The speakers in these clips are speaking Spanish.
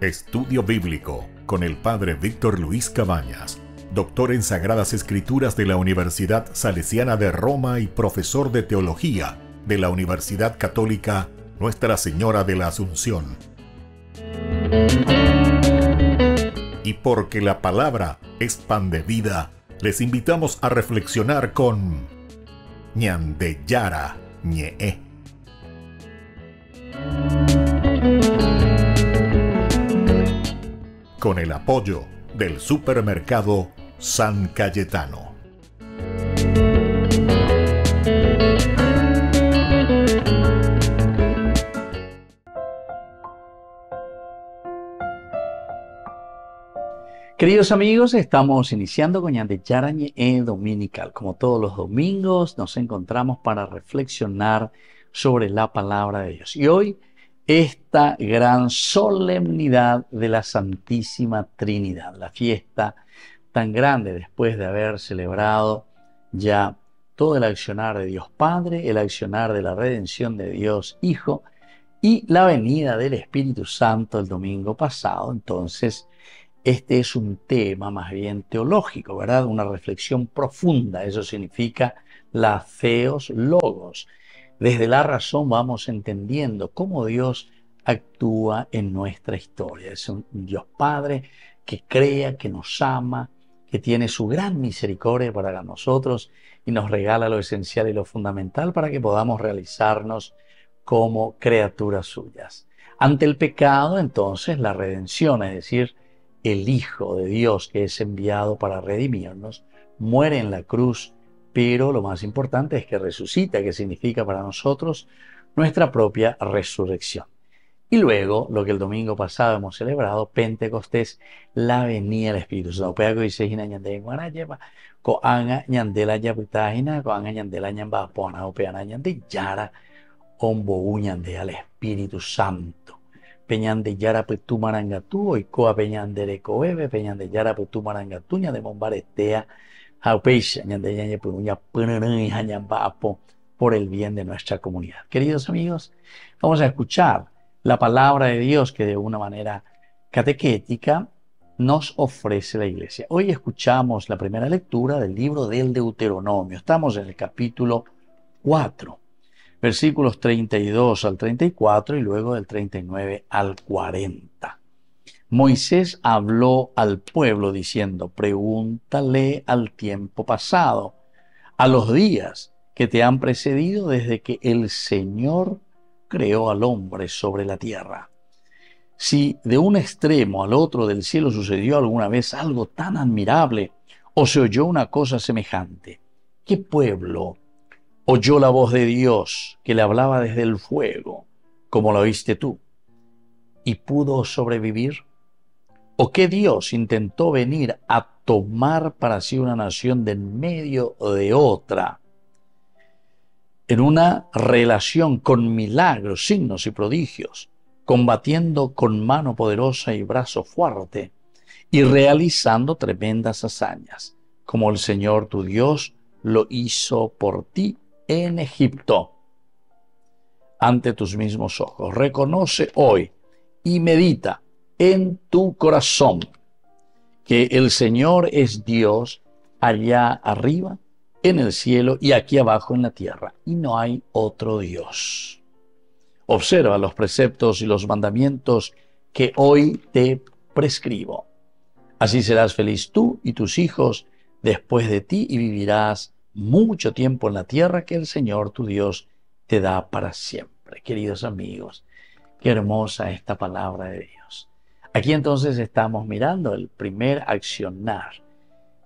Estudio Bíblico con el Padre Víctor Luis Cabañas, doctor en Sagradas Escrituras de la Universidad Salesiana de Roma y profesor de Teología de la Universidad Católica Nuestra Señora de la Asunción. Y porque la palabra es pan de vida, les invitamos a reflexionar con Ñandeyara Ñe'e. Con el apoyo del supermercado San Cayetano. Queridos amigos, estamos iniciando con Ñandeyara Ñe'e Dominical. Como todos los domingos, nos encontramos para reflexionar sobre la palabra de Dios. Y hoy, esta gran solemnidad de la Santísima Trinidad, la fiesta tan grande después de haber celebrado ya todo el accionar de Dios Padre, el accionar de la redención de Dios Hijo y la venida del Espíritu Santo el domingo pasado. Entonces, este es un tema más bien teológico, ¿verdad? Una reflexión profunda, eso significa la Theos Logos. Desde la razón vamos entendiendo cómo Dios actúa en nuestra historia. Es un Dios Padre que crea, que nos ama, que tiene su gran misericordia para nosotros y nos regala lo esencial y lo fundamental para que podamos realizarnos como criaturas suyas. Ante el pecado, entonces, la redención, es decir, el Hijo de Dios que es enviado para redimirnos, muere en la cruz, pero lo más importante es que resucita, que significa para nosotros nuestra propia resurrección. Y luego, lo que el domingo pasado hemos celebrado, Pentecostés, la venida del Espíritu Santo. Pega que dice, ñandela guarayepa, ko anga ñandela yaputajina, ko anga ñandela ñamba pona, o peana ñandeyara, ombo ñandea al Espíritu Santo. Peñandeyara petu marangatú, oikoa peñandere coebe, peñandeyara petu marangatú, ñande mombaretea, por el bien de nuestra comunidad. Queridos amigos, vamos a escuchar la palabra de Dios que de una manera catequética nos ofrece la Iglesia. Hoy escuchamos la primera lectura del libro del Deuteronomio. Estamos en el capítulo 4, versículos 32 al 34 y luego del 39 al 40. Moisés habló al pueblo diciendo, pregúntale al tiempo pasado, a los días que te han precedido desde que el Señor creó al hombre sobre la tierra. Si de un extremo al otro del cielo sucedió alguna vez algo tan admirable o se oyó una cosa semejante, ¿qué pueblo oyó la voz de Dios que le hablaba desde el fuego, como la oíste tú, y pudo sobrevivir? ¿O qué Dios intentó venir a tomar para sí una nación de en medio de otra, en una relación con milagros, signos y prodigios, combatiendo con mano poderosa y brazo fuerte, y realizando tremendas hazañas, como el Señor tu Dios lo hizo por ti en Egipto, ante tus mismos ojos? Reconoce hoy y medita en tu corazón que el Señor es Dios allá arriba en el cielo y aquí abajo en la tierra, y no hay otro Dios. Observa los preceptos y los mandamientos que hoy te prescribo. Así serás feliz tú y tus hijos después de ti y vivirás mucho tiempo en la tierra que el Señor tu Dios te da para siempre. Queridos amigos, qué hermosa esta palabra de Dios. Aquí entonces estamos mirando el primer accionar.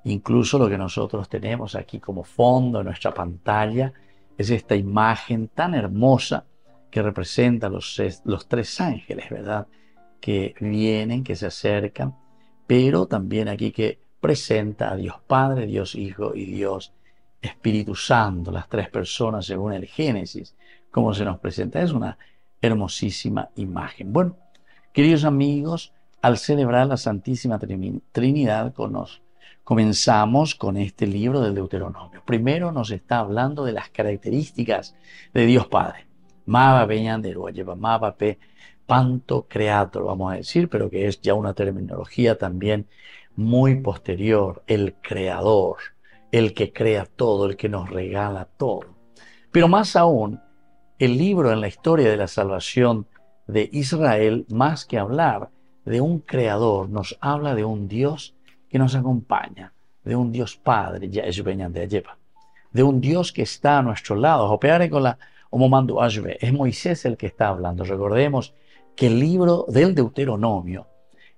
Incluso lo que nosotros tenemos aquí como fondo en nuestra pantalla es esta imagen tan hermosa que representa los tres ángeles, ¿verdad? Que vienen, que se acercan, pero también aquí que presenta a Dios Padre, Dios Hijo y Dios Espíritu Santo, las tres personas según el Génesis, como se nos presenta. Es una hermosísima imagen. Bueno, queridos amigos, al celebrar la Santísima Trinidad, comenzamos con este libro del Deuteronomio. Primero nos está hablando de las características de Dios Padre. Maba Peñandero lleva Maba Pe Panto Creator, vamos a decir, pero que es ya una terminología también muy posterior, el creador, el que crea todo, el que nos regala todo. Pero más aún, el libro en la historia de la salvación de Israel, más que hablar de un creador, nos habla de un Dios que nos acompaña, de un Dios Padre, de un Dios que está a nuestro lado. Es Moisés el que está hablando. Recordemos que el libro del Deuteronomio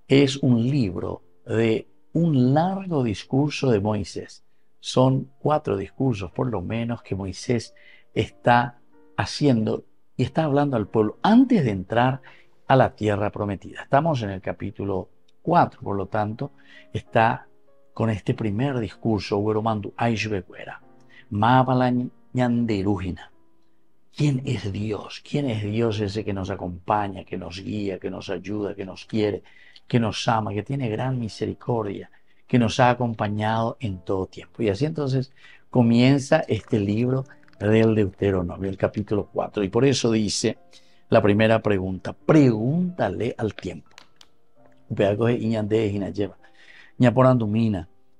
es un libro de un largo discurso de Moisés. Son 4 discursos, por lo menos, que Moisés está haciendo y está hablando al pueblo antes de entrar a la tierra prometida. Estamos en el capítulo 4, por lo tanto, está con este primer discurso, ¿quién es Dios? ¿Quién es Dios ese que nos acompaña, que nos guía, que nos ayuda, que nos quiere, que nos ama, que tiene gran misericordia, que nos ha acompañado en todo tiempo? Y así entonces comienza este libro del Deuteronomio, el capítulo 4. Y por eso dice la primera pregunta: pregúntale al tiempo.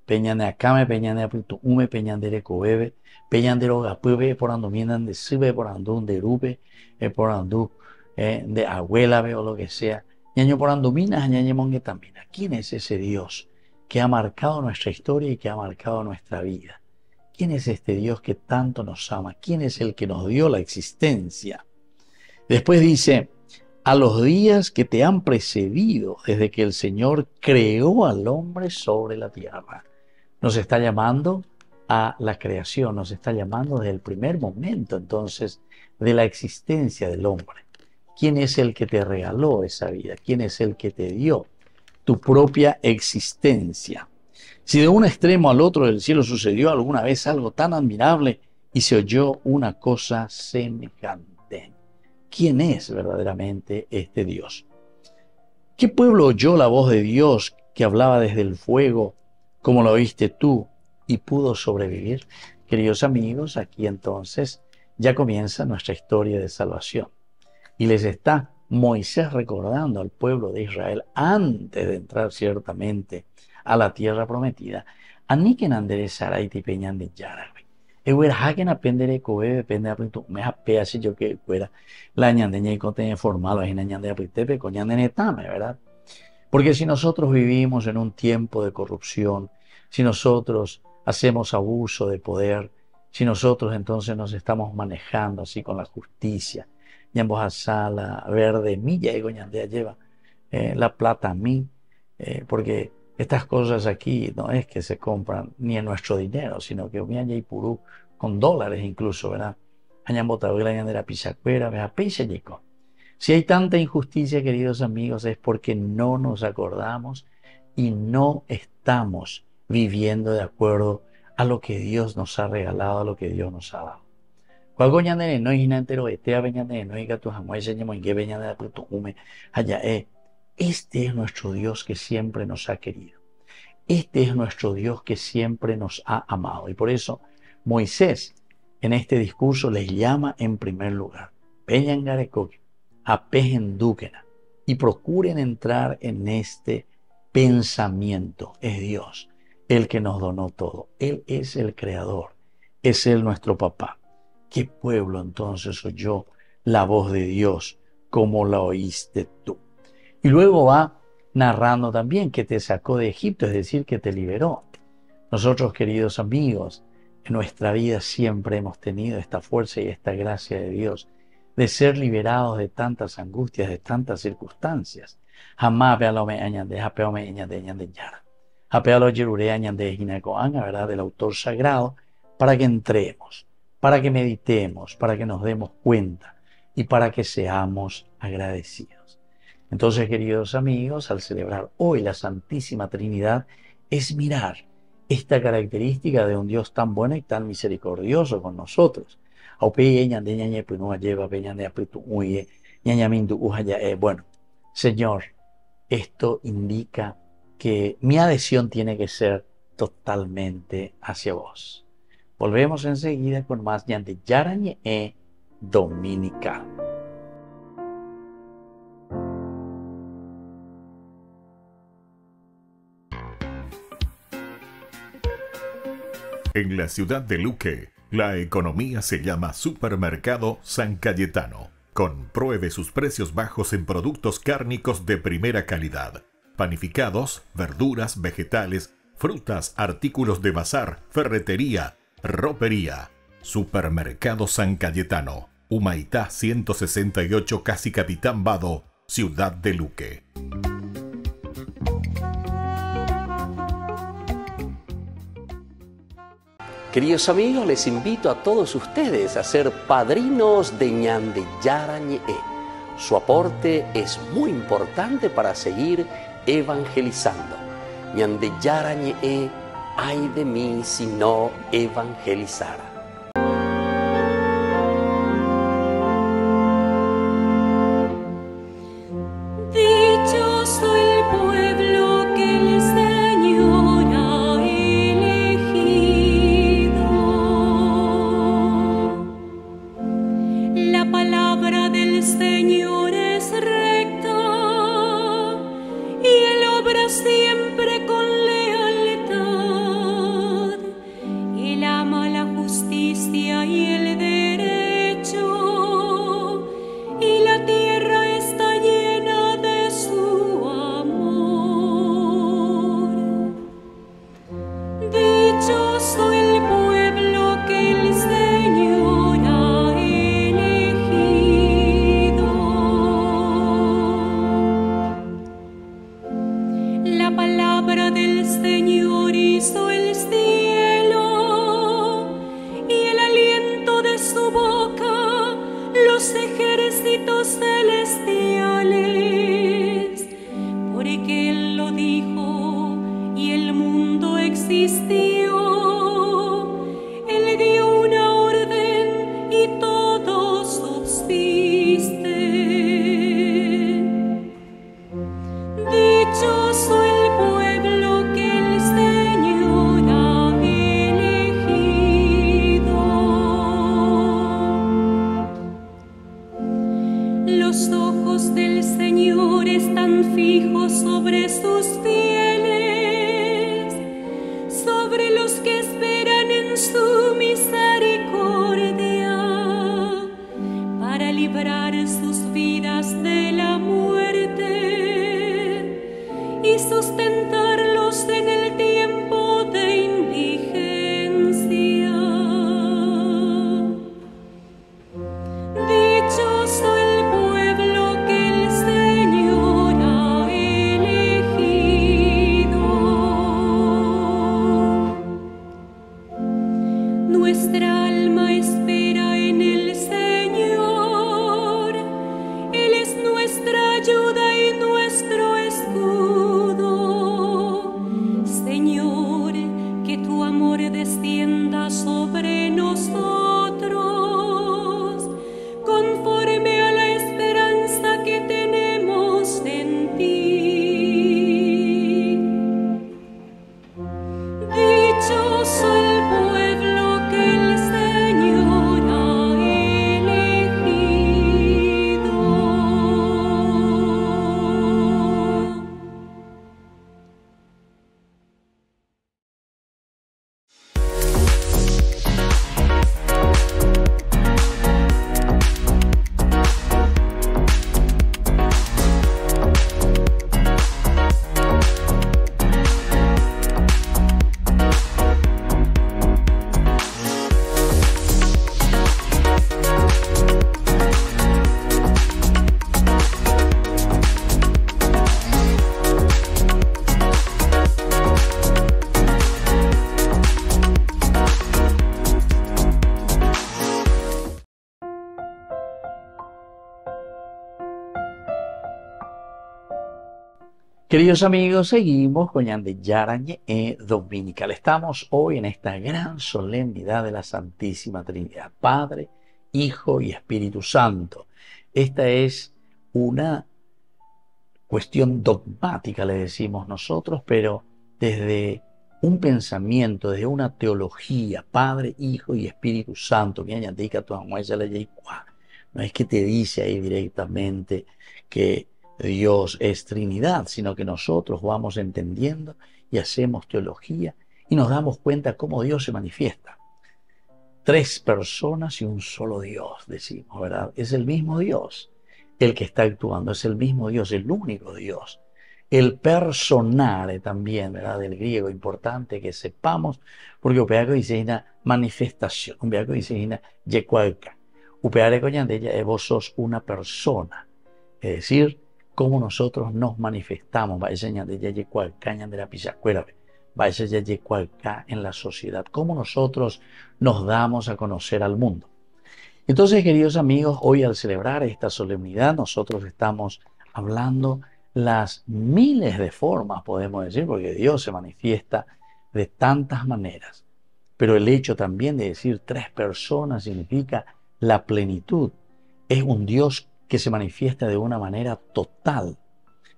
Peñane acame, peñane apritu ume, peñandere coebe, peñandero gapuebe, por andominan de sube, por andún de rupe, por andú de abuela, o lo que sea. Ñaño por andomina, ñaño mongetamina. ¿Quién es ese Dios que ha marcado nuestra historia y que ha marcado nuestra vida? ¿Quién es este Dios que tanto nos ama? ¿Quién es el que nos dio la existencia? Después dice: a los días que te han precedido desde que el Señor creó al hombre sobre la tierra. Nos está llamando a la creación, nos está llamando desde el primer momento entonces de la existencia del hombre. ¿Quién es el que te regaló esa vida? ¿Quién es el que te dio tu propia existencia? Si de un extremo al otro del cielo sucedió alguna vez algo tan admirable y se oyó una cosa semejante, ¿quién es verdaderamente este Dios? ¿Qué pueblo oyó la voz de Dios que hablaba desde el fuego, como lo oíste tú, y pudo sobrevivir? Queridos amigos, aquí entonces ya comienza nuestra historia de salvación. Y les está Moisés recordando al pueblo de Israel, antes de entrar ciertamente a la tierra prometida, aniken andere saraiti peñan de yarabe. Ewer haken apendere kobe depende apito me apea si yo que fuera la ñandeña y contenido formal, la ñande apitepe con ñandenetame, ¿verdad? Porque si nosotros vivimos en un tiempo de corrupción, si nosotros hacemos abuso de poder, si nosotros entonces nos estamos manejando así con la justicia, ñambos a sala, verde, milla y goñandea lleva la plata a mí, porque estas cosas aquí no es que se compran ni en nuestro dinero, sino que umianya y purú con dólares incluso, ¿verdad? Añambotavila ñandera pisacuera, vea peixe yico. Si hay tanta injusticia, queridos amigos, es porque no nos acordamos y no estamos viviendo de acuerdo a lo que Dios nos ha regalado, a lo que Dios nos ha dado. Este es nuestro Dios que siempre nos ha querido. Este es nuestro Dios que siempre nos ha amado. Y por eso Moisés en este discurso les llama en primer lugar: apejendúquena, y procuren entrar en este pensamiento. Es Dios el que nos donó todo. Él es el creador. Es Él nuestro papá. ¿Qué pueblo entonces oyó la voz de Dios como la oíste tú? Y luego va narrando también que te sacó de Egipto, es decir, que te liberó. Nosotros, queridos amigos, en nuestra vida siempre hemos tenido esta fuerza y esta gracia de Dios de ser liberados de tantas angustias, de tantas circunstancias. Jamás vealome añande, japeome añande yara. Japealo yerure añande ginecoanga, ¿verdad? Del autor sagrado, para que entremos, para que meditemos, para que nos demos cuenta y para que seamos agradecidos. Entonces, queridos amigos, al celebrar hoy la Santísima Trinidad, es mirar esta característica de un Dios tan bueno y tan misericordioso con nosotros. Bueno, Señor, esto indica que mi adhesión tiene que ser totalmente hacia vos. Volvemos enseguida con más Ñande Yarañe Dominical. En la ciudad de Luque, la economía se llama Supermercado San Cayetano. Compruebe sus precios bajos en productos cárnicos de primera calidad. Panificados, verduras, vegetales, frutas, artículos de bazar, ferretería, ropería. Supermercado San Cayetano, Humaitá 168, Casi Capitán Vado, ciudad de Luque. Queridos amigos, les invito a todos ustedes a ser padrinos de Ñande Yarañe. Su aporte es muy importante para seguir evangelizando. Ñande Yarañe, ay de mí si no evangelizara. Dichoso el pueblo que el Señor ha elegido. La palabra del Señor es recta y Él obra siempre con lealtad. Él ama la justicia y el derecho, y la tierra está llena de su amor. Dichoso el pueblo que el Señor ha elegido. La palabra del Señor hizo el cielo y el aliento de su boca los ejércitos celestiales, porque Él lo dijo y el mundo existió. Él dio una orden y todo subsiste. Dichoso el pueblo que el Señor ha elegido. Los ojos del Señor están fijos sobre sus fieles, sobre los que esperan en su misericordia, para librar sus vidas de la muerte y sustentarlos en el tiempo de indigencia. Dichoso el pueblo que el Señor ha elegido. Nuestra alma espera en el Señor. Él es nuestra ayuda y nuestro escudo. Señor, que tu amor descienda sobre nosotros, conforme a la esperanza que tenemos en ti. Dichoso el pueblo que el Señor ha elegido. Queridos amigos, seguimos con Ñande Yarañe Dominical. Estamos hoy en esta gran solemnidad de la Santísima Trinidad, Padre, Hijo y Espíritu Santo. Esta es una cuestión dogmática, le decimos nosotros, pero desde un pensamiento, desde una teología, Padre, Hijo y Espíritu Santo. No es que te dice ahí directamente que Dios es Trinidad, sino que nosotros vamos entendiendo y hacemos teología y nos damos cuenta cómo Dios se manifiesta. 3 personas y un solo Dios, decimos, ¿verdad? Es el mismo Dios el que está actuando, es el mismo Dios, el único Dios. El personare también, ¿verdad? Del griego, importante que sepamos, porque upeaco dice una manifestación, upeaco dice una yecualca. Upeare coñandella, vos sos una persona, es decir, cómo nosotros nos manifestamos, va a enseñar de yecualca, de la pisacuera, va a enseñar yecualca en la sociedad, cómo nosotros nos damos a conocer al mundo. Entonces, queridos amigos, hoy al celebrar esta solemnidad, nosotros estamos hablando las miles de formas, podemos decir, porque Dios se manifiesta de tantas maneras. Pero el hecho también de decir 3 personas significa la plenitud. Es un Dios que se manifiesta de una manera total,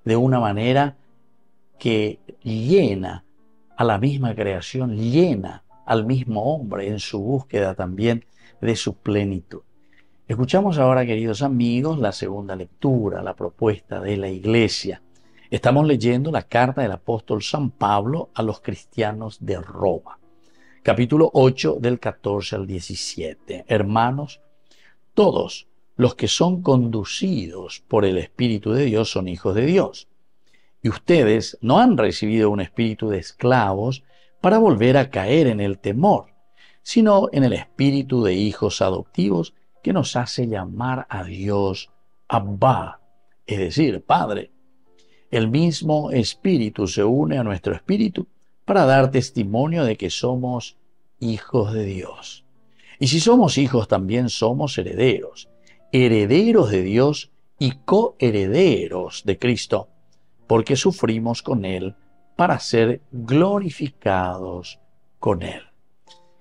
de una manera que llena a la misma creación, llena al mismo hombre en su búsqueda también de su plenitud. Escuchamos ahora, queridos amigos, la segunda lectura, la propuesta de la Iglesia. Estamos leyendo la carta del apóstol San Pablo a los cristianos de Roma. Capítulo 8 del 14 al 17. Hermanos, todos los que son conducidos por el Espíritu de Dios son hijos de Dios. Y ustedes no han recibido un espíritu de esclavos para volver a caer en el temor, sino en el espíritu de hijos adoptivos que nos hace llamar a Dios Abba, es decir, Padre. El mismo Espíritu se une a nuestro espíritu para dar testimonio de que somos hijos de Dios. Y si somos hijos, también somos herederos, herederos de Dios y coherederos de Cristo, porque sufrimos con Él para ser glorificados con Él.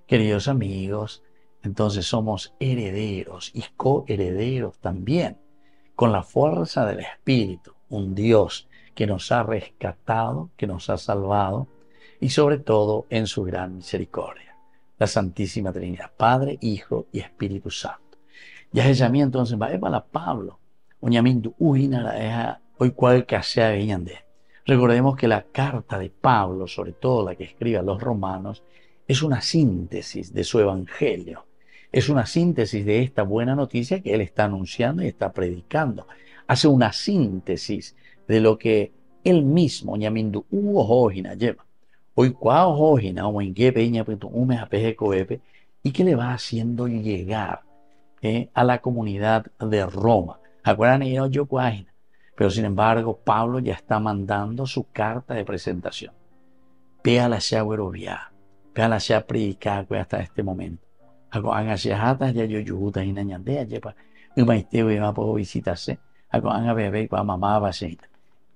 Queridos amigos, entonces somos herederos y coherederos también, con la fuerza del Espíritu, un Dios que nos ha rescatado, que nos ha salvado, y sobre todo en su gran misericordia, la Santísima Trinidad, Padre, Hijo y Espíritu Santo. Ya es mí entonces, va para Pablo, hoy cual que sea veñande. Recordemos que la carta de Pablo, sobre todo la que escribe a los romanos, es una síntesis de su evangelio. Es una síntesis de esta buena noticia que él está anunciando y está predicando. Hace una síntesis de lo que él mismo, ñamindu ojina lleva. Hoy cuao ojina, o en qué peña, y que le va haciendo llegar a la comunidad de Roma. Acuerdan, yo cuajina. Pero sin embargo, Pablo ya está mandando su carta de presentación. Pea la sea huerovia, pea la sea predicar hasta este momento. Hagan hacia ya yo yujuta y nañandea lleva un maestro y va a visitarse. Hagan a bebé y mamá va a ser.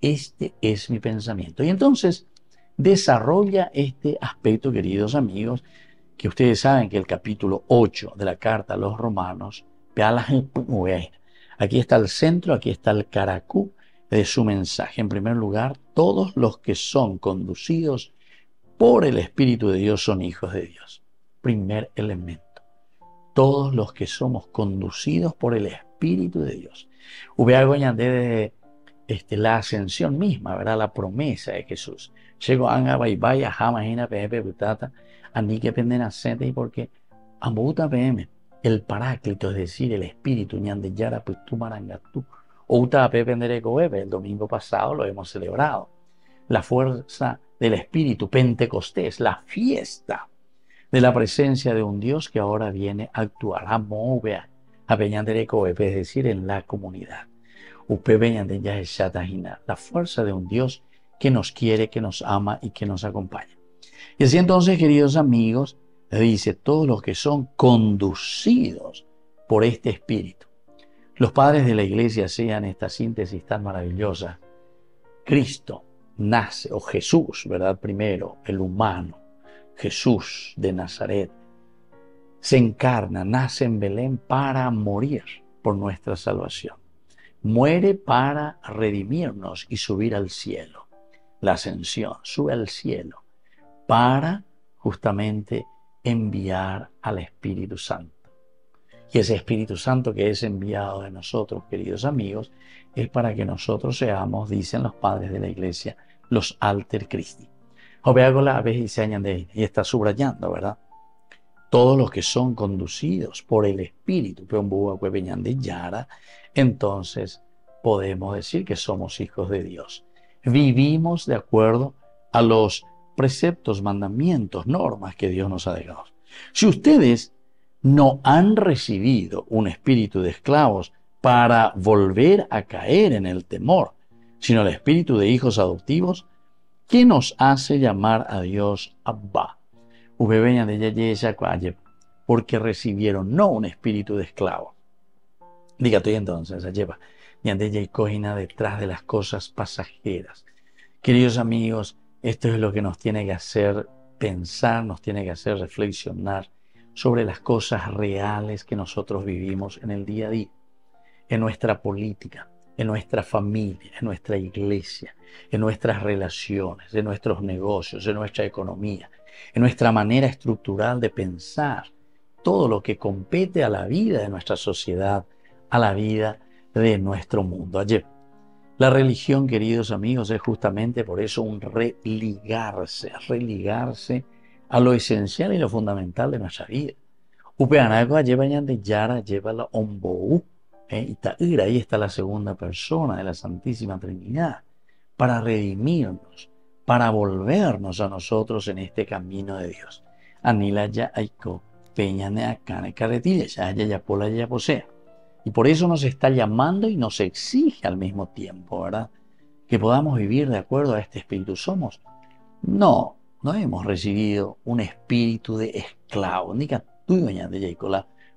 Este es mi pensamiento. Y entonces desarrolla este aspecto, queridos amigos, que ustedes saben que el capítulo 8 de la carta a los romanos, aquí está el centro, aquí está el caracú de su mensaje. En primer lugar, todos los que son conducidos por el Espíritu de Dios son hijos de Dios. Primer elemento. Todos los que somos conducidos por el Espíritu de Dios. De la ascensión misma, ¿verdad? La promesa de Jesús. Llegó a vaya jamás pepe butata, ani que penden acente y porque ambuta pm el paráclito, es decir, el Espíritu ñande yara putu marangatú. Outa pepe el domingo pasado lo hemos celebrado. La fuerza del Espíritu, Pentecostés, la fiesta de la presencia de un Dios que ahora viene a actuar, a mover, a Peñandereco, es decir, en la comunidad. La fuerza de un Dios que nos quiere, que nos ama y que nos acompaña. Y así entonces, queridos amigos, dice, todos los que son conducidos por este Espíritu. Los padres de la Iglesia hacían esta síntesis tan maravillosa. Cristo nace, o Jesús, ¿verdad? Primero, el humano. Jesús de Nazaret se encarna, nace en Belén para morir por nuestra salvación. Muere para redimirnos y subir al cielo. La ascensión, sube al cielo para justamente enviar al Espíritu Santo. Y ese Espíritu Santo que es enviado de nosotros, queridos amigos, es para que nosotros seamos, dicen los padres de la Iglesia, los alter Christi. Y está subrayando, ¿verdad? Todos los que son conducidos por el Espíritu, entonces podemos decir que somos hijos de Dios. Vivimos de acuerdo a los preceptos, mandamientos, normas que Dios nos ha dejado. Si ustedes no han recibido un espíritu de esclavos para volver a caer en el temor, sino el espíritu de hijos adoptivos, ¿qué nos hace llamar a Dios Abba? Porque recibieron no un espíritu de esclavo. Diga tú entonces, lleva detrás de las cosas pasajeras. Queridos amigos, esto es lo que nos tiene que hacer pensar, nos tiene que hacer reflexionar sobre las cosas reales que nosotros vivimos en el día a día, en nuestra política, en nuestra familia, en nuestra iglesia, en nuestras relaciones, en nuestros negocios, en nuestra economía, en nuestra manera estructural de pensar, todo lo que compete a la vida de nuestra sociedad, a la vida de nuestro mundo. Ayer, la religión, queridos amigos, es justamente por eso un religarse a lo esencial y lo fundamental de nuestra vida. Ahí está la segunda persona de la Santísima Trinidad, para redimirnos, para volvernos a nosotros en este camino de Dios. Anila ya aiko, peñane acane carretilla, ya pola ya posea. Y por eso nos está llamando y nos exige al mismo tiempo, ¿verdad? Que podamos vivir de acuerdo a este espíritu. No hemos recibido un espíritu de esclavo, ni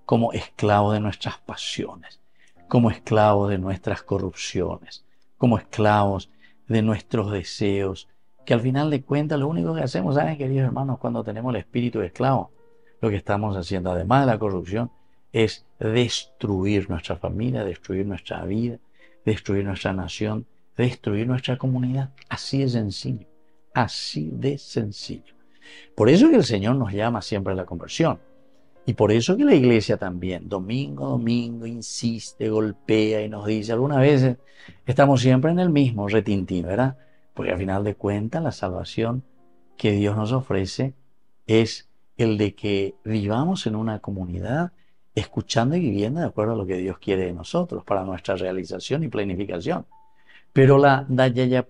como esclavo de nuestras pasiones, como esclavos de nuestras corrupciones, como esclavos de nuestros deseos, que al final de cuentas lo único que hacemos, ¿saben, queridos hermanos? Cuando tenemos el espíritu de esclavo, lo que estamos haciendo, además de la corrupción, es destruir nuestra familia, destruir nuestra vida, destruir nuestra nación, destruir nuestra comunidad. Así de sencillo, así de sencillo. Por eso que el Señor nos llama siempre a la conversión. Y por eso que la iglesia también, domingo a domingo, insiste, golpea y nos dice, algunas veces estamos siempre en el mismo retintín, ¿verdad? Porque al final de cuentas la salvación que Dios nos ofrece es el de que vivamos en una comunidad escuchando y viviendo de acuerdo a lo que Dios quiere de nosotros para nuestra realización y planificación. Pero la entonces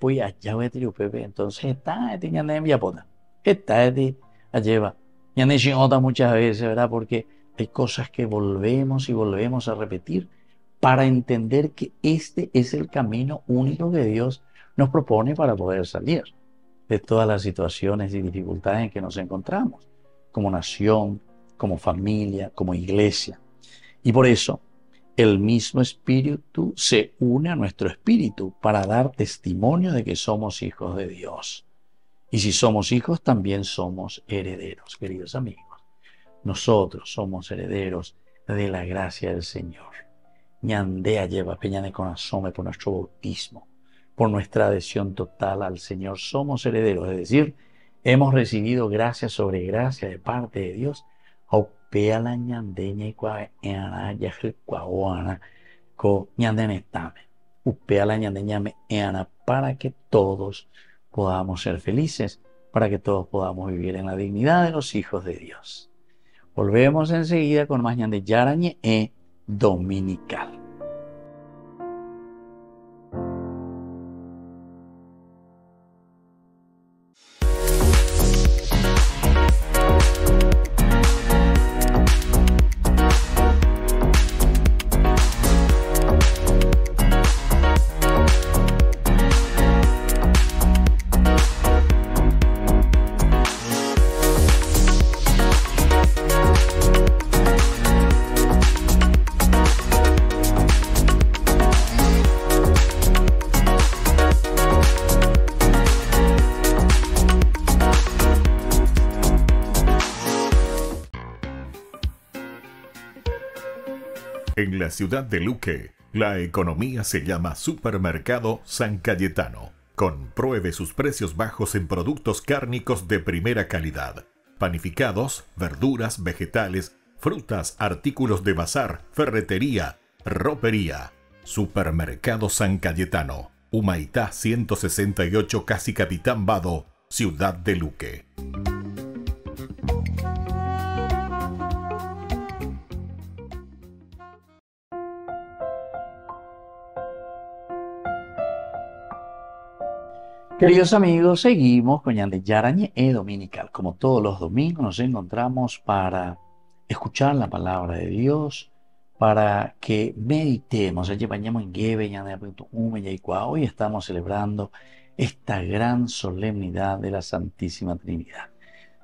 está muchas veces, ¿verdad? Porque hay cosas que volvemos y volvemos a repetir para entender que este es el camino único que Dios nos propone para poder salir de todas las situaciones y dificultades en que nos encontramos, como nación, como familia, como iglesia. Y por eso, el mismo Espíritu se une a nuestro espíritu para dar testimonio de que somos hijos de Dios. Y si somos hijos, también somos herederos, queridos amigos. Nosotros somos herederos de la gracia del Señor. Ñandea lleva peña de corazón por nuestro bautismo, por nuestra adhesión total al Señor. Somos herederos, es decir, hemos recibido gracia sobre gracia de parte de Dios. Aupea la ñandeña y cuaeana yajicuahuana co ñandenetame. Upea la ñandeña me eana para que todos podamos ser felices, para que todos podamos vivir en la dignidad de los hijos de Dios. Volvemos enseguida con más ñande yarañe dominical. En la ciudad de Luque, la economía se llama Supermercado San Cayetano. Compruebe sus precios bajos en productos cárnicos de primera calidad. Panificados, verduras, vegetales, frutas, artículos de bazar, ferretería, ropería. Supermercado San Cayetano. Humaitá 168, Casi Capitán Vado, Ciudad de Luque. Queridos amigos, seguimos con Ñande Yarañe Dominical. Como todos los domingos nos encontramos para escuchar la palabra de Dios, para que meditemos. Hoy estamos celebrando esta gran solemnidad de la Santísima Trinidad.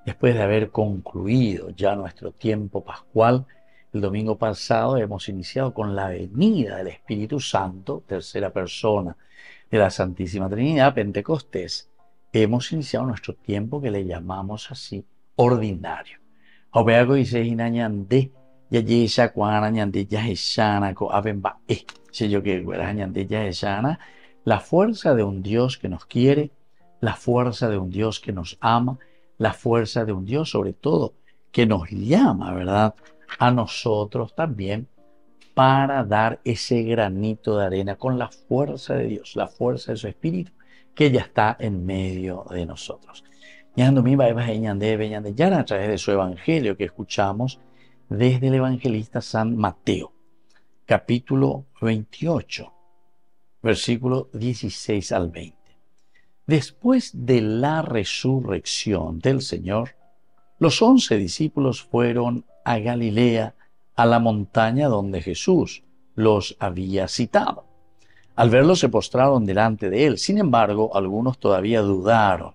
Después de haber concluido ya nuestro tiempo pascual, el domingo pasado hemos iniciado con la venida del Espíritu Santo, tercera persona de la Santísima Trinidad, Pentecostés. Hemos iniciado nuestro tiempo que le llamamos así, ordinario. La fuerza de un Dios que nos quiere, la fuerza de un Dios que nos ama, la fuerza de un Dios sobre todo que nos llama, ¿verdad?, a nosotros también para dar ese granito de arena con la fuerza de Dios, la fuerza de su Espíritu que ya está en medio de nosotros. A través de su Evangelio que escuchamos desde el evangelista San Mateo, capítulo 28, versículo 16 al 20. Después de la resurrección del Señor, los 11 discípulos fueron a Galilea, a la montaña donde Jesús los había citado. Al verlo se postraron delante de él. Sin embargo, algunos todavía dudaron.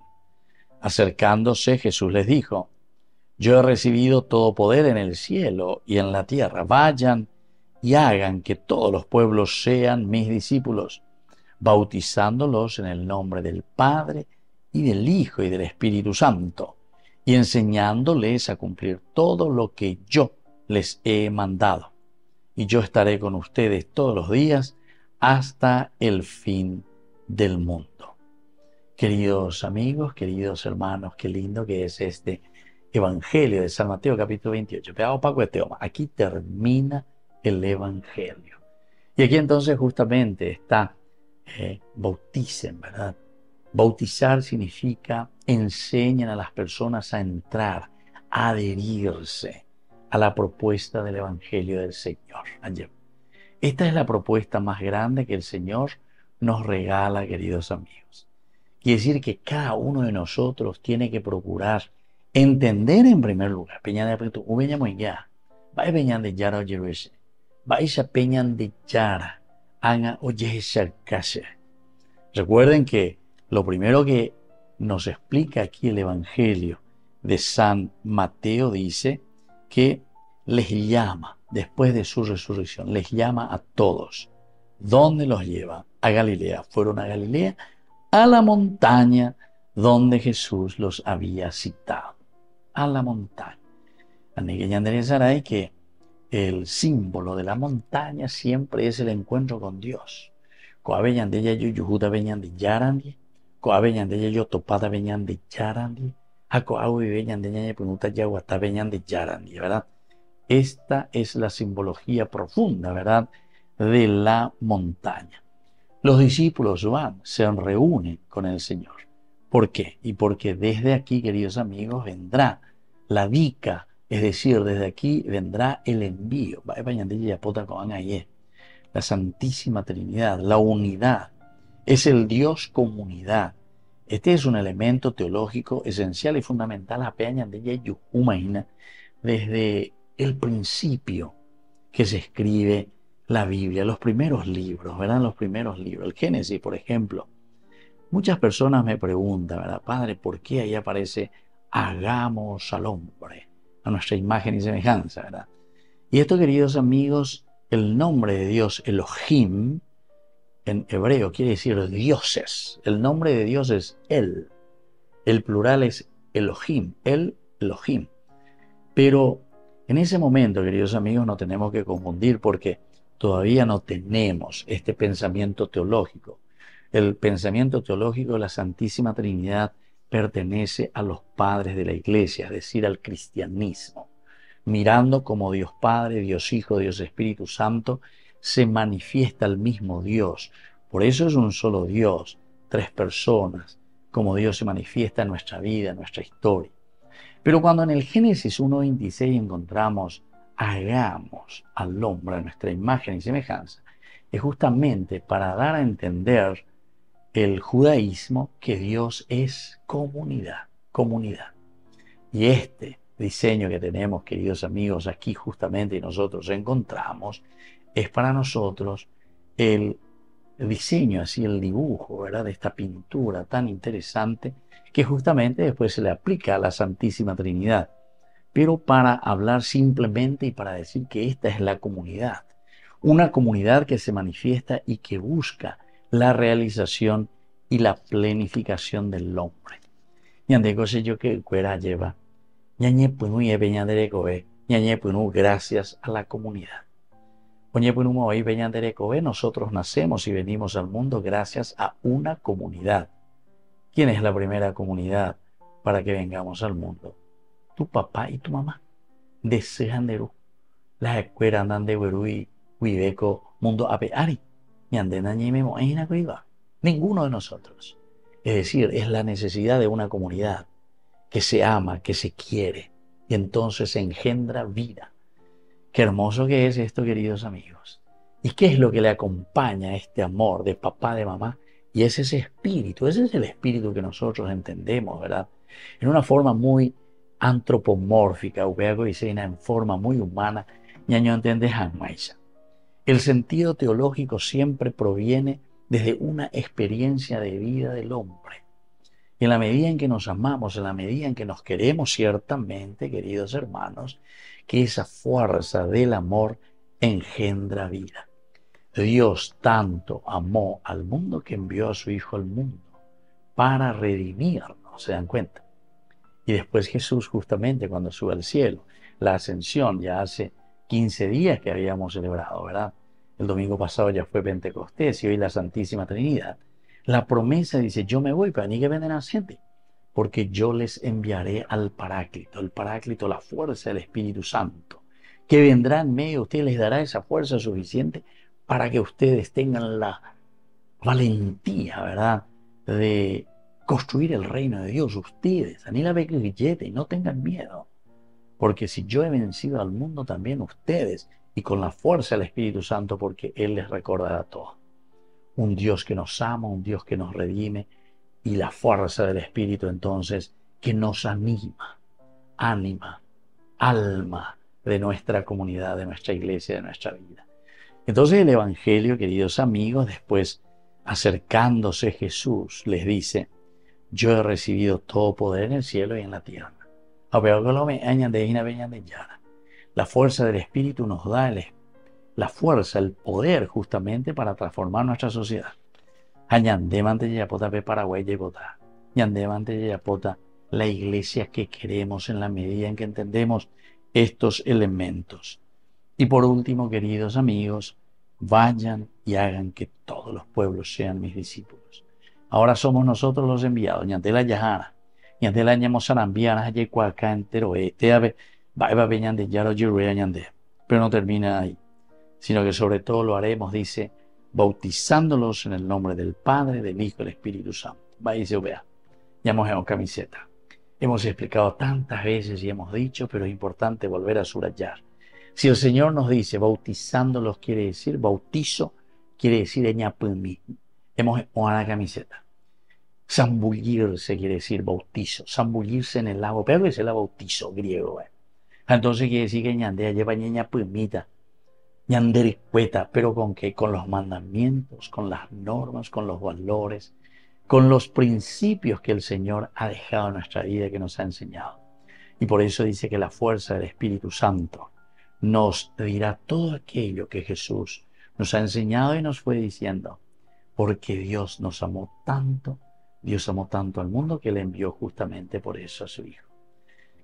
Acercándose, Jesús les dijo: Yo he recibido todo poder en el cielo y en la tierra. Vayan y hagan que todos los pueblos sean mis discípulos, bautizándolos en el nombre del Padre y del Hijo y del Espíritu Santo, y enseñándoles a cumplir todo lo que yo les he mandado. Y yo estaré con ustedes todos los días hasta el fin del mundo. Queridos amigos, queridos hermanos, qué lindo que es este Evangelio de San Mateo, capítulo 28. Aquí termina el Evangelio. Y aquí entonces justamente está, bauticen, ¿verdad? Bautizar significa enseñan a las personas a entrar, a adherirse a la propuesta del Evangelio del Señor. Esta es la propuesta más grande que el Señor nos regala, queridos amigos. Quiere decir que cada uno de nosotros tiene que procurar entender en primer lugar. Recuerden que lo primero que nos explica aquí el Evangelio de San Mateo dice que les llama, después de su resurrección, les llama a todos. ¿Dónde los lleva? A Galilea. Fueron a Galilea, a la montaña donde Jesús los había citado. A la montaña. Saray, que el símbolo de la montaña siempre es el encuentro con Dios. ¿Verdad? Esta es la simbología profunda, ¿verdad?, de la montaña. Los discípulos van, se reúnen con el Señor. ¿Por qué? Y porque desde aquí, queridos amigos, vendrá la dica, es decir, desde aquí vendrá el envío. La Santísima Trinidad, la unidad, es el Dios comunidad. Este es un elemento teológico esencial y fundamental desde el principio que se escribe la Biblia, los primeros libros, ¿verdad? Los primeros libros, el Génesis, por ejemplo. Muchas personas me preguntan, ¿verdad? Padre, ¿por qué ahí aparece hagamos al hombre, a nuestra imagen y semejanza, ¿verdad? Y esto, queridos amigos, el nombre de Dios, Elohim, en hebreo quiere decir dioses. El nombre de Dios es El. El plural es Elohim, el Elohim. Pero en ese momento, queridos amigos, no tenemos que confundir porque todavía no tenemos este pensamiento teológico. El pensamiento teológico de la Santísima Trinidad pertenece a los padres de la Iglesia, es decir, al cristianismo. Mirando como Dios Padre, Dios Hijo, Dios Espíritu Santo, se manifiesta el mismo Dios. Por eso es un solo Dios, tres personas, como Dios se manifiesta en nuestra vida, en nuestra historia. Pero cuando en el Génesis 1:26 encontramos hagamos al hombre a nuestra imagen y semejanza, es justamente para dar a entender el judaísmo que Dios es comunidad, comunidad. Y este diseño que tenemos, queridos amigos, aquí justamente y nosotros encontramos, es para nosotros el diseño, así el dibujo, ¿verdad?, de esta pintura tan interesante que justamente después se le aplica a la Santísima Trinidad. Pero para hablar simplemente y para decir que esta es la comunidad, una comunidad que se manifiesta y que busca la realización y la plenificación del hombre. Ñande cosa yo que cuera lleva, ñañe punu y peñandere coe, ñañe punu gracias a la comunidad. Oñe punu moy peñandere coe, nosotros nacemos y venimos al mundo gracias a una comunidad. ¿Quién es la primera comunidad para que vengamos al mundo? Tu papá y tu mamá. Desean de Ru. Las escuelas andan de Berui, Huibeco, Mundo Apeari. Ñande nañime moina cuiva. Ninguno de nosotros. Es decir, es la necesidad de una comunidad que se ama, que se quiere, y entonces se engendra vida. Qué hermoso que es esto, queridos amigos. ¿Y qué es lo que le acompaña a este amor de papá, de mamá? Y es ese espíritu, ese es el espíritu que nosotros entendemos, ¿verdad? En una forma muy antropomórfica, en forma muy humana, ñaño entiende Hanmaisa. El sentido teológico siempre proviene desde una experiencia de vida del hombre. Y en la medida en que nos amamos, en la medida en que nos queremos ciertamente, queridos hermanos, que esa fuerza del amor engendra vida. Dios tanto amó al mundo que envió a su Hijo al mundo para redimirnos, ¿se dan cuenta? Y después Jesús, justamente cuando sube al cielo, la ascensión, ya hace 15 días que habíamos celebrado, ¿verdad? El domingo pasado ya fue Pentecostés y hoy la Santísima Trinidad. La promesa dice, yo me voy, para ni que vengan a gente, porque yo les enviaré al Paráclito, la fuerza del Espíritu Santo, que vendrá en medio de ustedes, les dará esa fuerza suficiente para que ustedes tengan la valentía, ¿verdad?, de construir el reino de Dios. Ustedes, Anila Bequillete, y no tengan miedo, porque si yo he vencido al mundo, también ustedes, y con la fuerza del Espíritu Santo, porque Él les recordará todo. Un Dios que nos ama, un Dios que nos redime, y la fuerza del Espíritu entonces que nos anima, alma de nuestra comunidad, de nuestra iglesia, de nuestra vida. Entonces el Evangelio, queridos amigos, después acercándose Jesús, les dice, yo he recibido todo poder en el cielo y en la tierra. La fuerza del Espíritu nos da la fuerza, el poder justamente para transformar nuestra sociedad. La iglesia que queremos en la medida en que entendemos estos elementos. Y por último, queridos amigos, vayan y hagan que todos los pueblos sean mis discípulos. Ahora somos nosotros los enviados. Ñantela Yahara, Ñantela Ñamosarambia, Yecuaca entero, Teave, Baiba Beñande, Yaro Yurea Ñande. Pero no termina ahí, sino que sobre todo lo haremos, dice, bautizándolos en el nombre del Padre, del Hijo y del Espíritu Santo. Váyase o vea. Ya hemos hecho camiseta. Hemos explicado tantas veces y hemos dicho, pero es importante volver a subrayar. Si el Señor nos dice bautizándolos, quiere decir bautizo, quiere decir eñapumi. Hemos hecho una camiseta. Zambullirse quiere decir bautizo. Zambullirse en el lago, pero es el bautizo griego. Entonces quiere decir que ñandea lleva ñapumita. Ñandericueta, pero ¿con qué? Con los mandamientos, con las normas, con los valores, con los principios que el Señor ha dejado en nuestra vida, que nos ha enseñado. Y por eso dice que la fuerza del Espíritu Santo nos dirá todo aquello que Jesús nos ha enseñado y nos fue diciendo, porque Dios nos amó tanto, Dios amó tanto al mundo que le envió justamente por eso a su Hijo.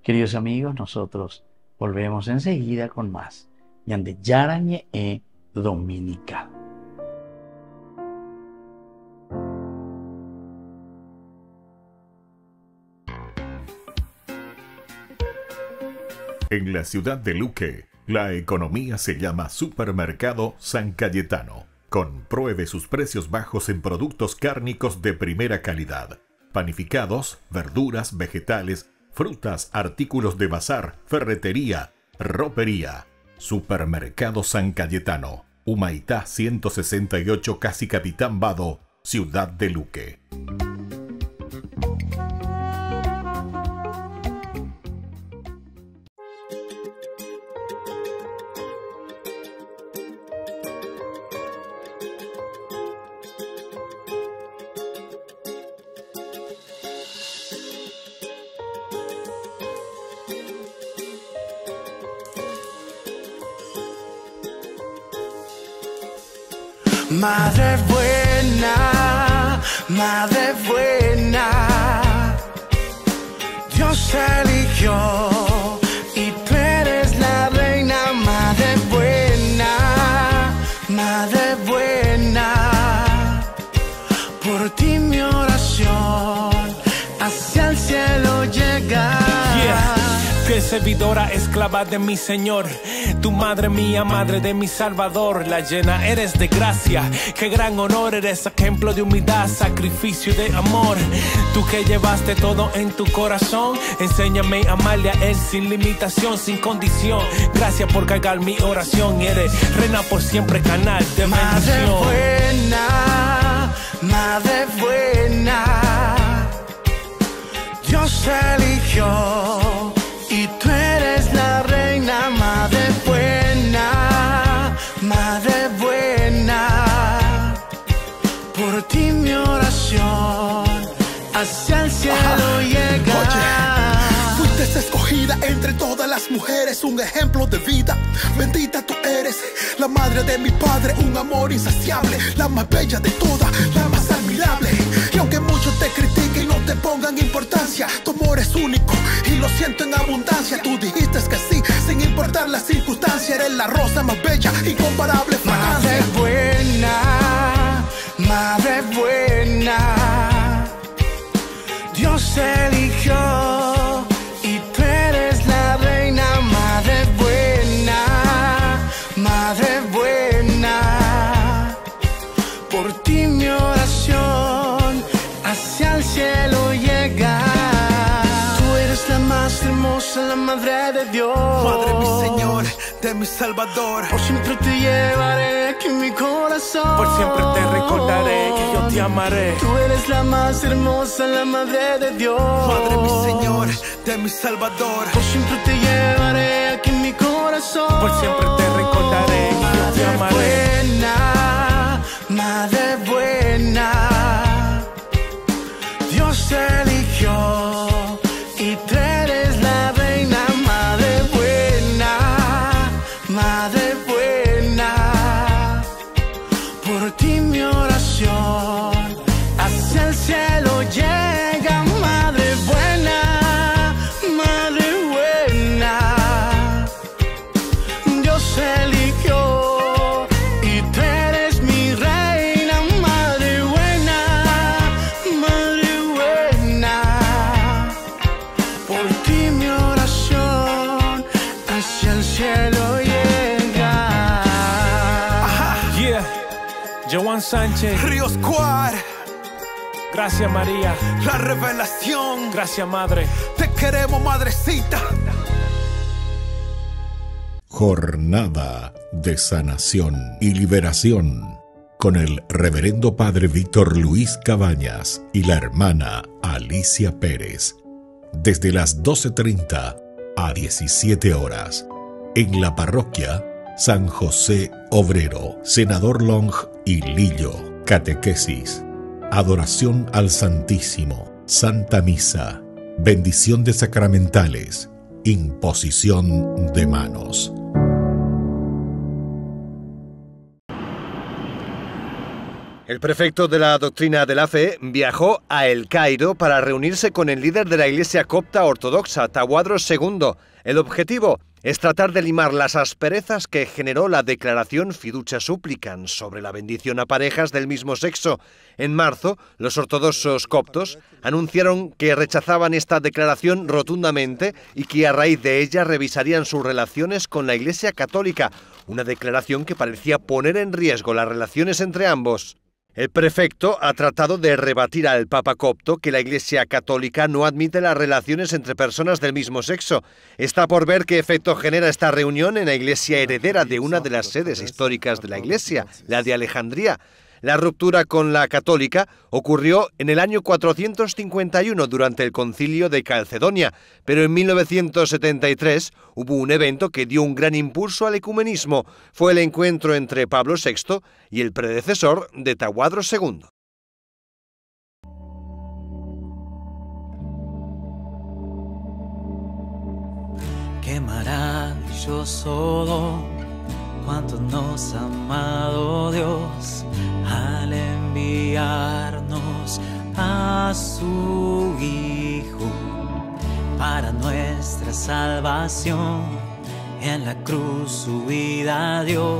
Queridos amigos, nosotros volvemos enseguida con más. Ñande Yarañe e Dominical. En la ciudad de Luque, la economía se llama Supermercado San Cayetano. Compruebe sus precios bajos en productos cárnicos de primera calidad. panificados, verduras, vegetales, frutas, artículos de bazar, ferretería, ropería. Supermercado San Cayetano, Humaitá 168, casi Capitán Vado, Ciudad de Luque. Madre buena, Dios eligió y tú eres la reina. Madre buena, por ti mi oración hacia el cielo llega. Fiel servidora, esclava de mi Señor, tu madre mía, madre de mi Salvador, la llena eres de gracia, qué gran honor, eres ejemplo de humildad, sacrificio y de amor, tú que llevaste todo en tu corazón, enséñame a amarle a Él sin limitación, sin condición, gracias por cargar mi oración, eres reina por siempre, canal de bendición. Madre buena, Dios eligió y tú eres la reina. Madre buena, por ti mi oración hacia el cielo llega. Oye, fuiste escogida entre todas las mujeres, un ejemplo de vida. Bendita tú eres, la madre de mi padre, un amor insaciable, la más bella de todas, la más admirable. Y aunque muchos te critiquen y no te pongan importancia, tu amor es único y lo siento en abundancia. Tú dijiste que sí, sin importar la circunstancia, eres la rosa más bella, incomparable fragancia. Madre buena, Dios eligió y tú eres la reina. Madre buena, por ti mi oración hacia el cielo llega. Tú eres la más hermosa, la madre de Dios, madre mi Señor, de mi Salvador. Por siempre te llevaré aquí en mi corazón, por siempre te recordaré que yo te amaré. Tú eres la más hermosa, la madre de Dios, madre mi Señor, de mi Salvador. Por siempre te llevaré aquí en mi corazón, por siempre te recordaré que yo te amaré. Madre buena, Dios te eligió y tú eres la reina. Madre buena, por ti mi oración hacia el cielo llega. Madre buena, Dios eligió y tú eres mi reina. Madre buena, por ti mi oración hacia el cielo llega. Joan Sánchez, Ríos Squad, gracias María, la revelación, gracias Madre, te queremos madrecita. Jornada de sanación y liberación con el reverendo padre Víctor Luis Cabañas y la hermana Alicia Pérez, desde las 12:30 a 17 horas, en la parroquia San José Obrero, Senador Long y Lillo. Catequesis, adoración al Santísimo, Santa Misa, bendición de sacramentales, imposición de manos. El prefecto de la doctrina de la fe viajó a El Cairo para reunirse con el líder de la Iglesia copta ortodoxa, Tawadros II. El objetivo es tratar de limar las asperezas que generó la declaración Fiducia Supplicans sobre la bendición a parejas del mismo sexo. En marzo, los ortodoxos coptos anunciaron que rechazaban esta declaración rotundamente y que a raíz de ella revisarían sus relaciones con la Iglesia católica, una declaración que parecía poner en riesgo las relaciones entre ambos. El prefecto ha tratado de rebatir al Papa copto que la Iglesia católica no admite las relaciones entre personas del mismo sexo. Está por ver qué efecto genera esta reunión en la Iglesia heredera de una de las sedes históricas de la Iglesia, la de Alejandría. La ruptura con la católica ocurrió en el año 451 durante el concilio de Calcedonia, pero en 1973 hubo un evento que dio un gran impulso al ecumenismo. Fue el encuentro entre Pablo VI y el predecesor de Tahuadro II. Qué maravilloso, cuánto nos ha amado Dios al enviarnos a su Hijo para nuestra salvación. En la cruz su vida dio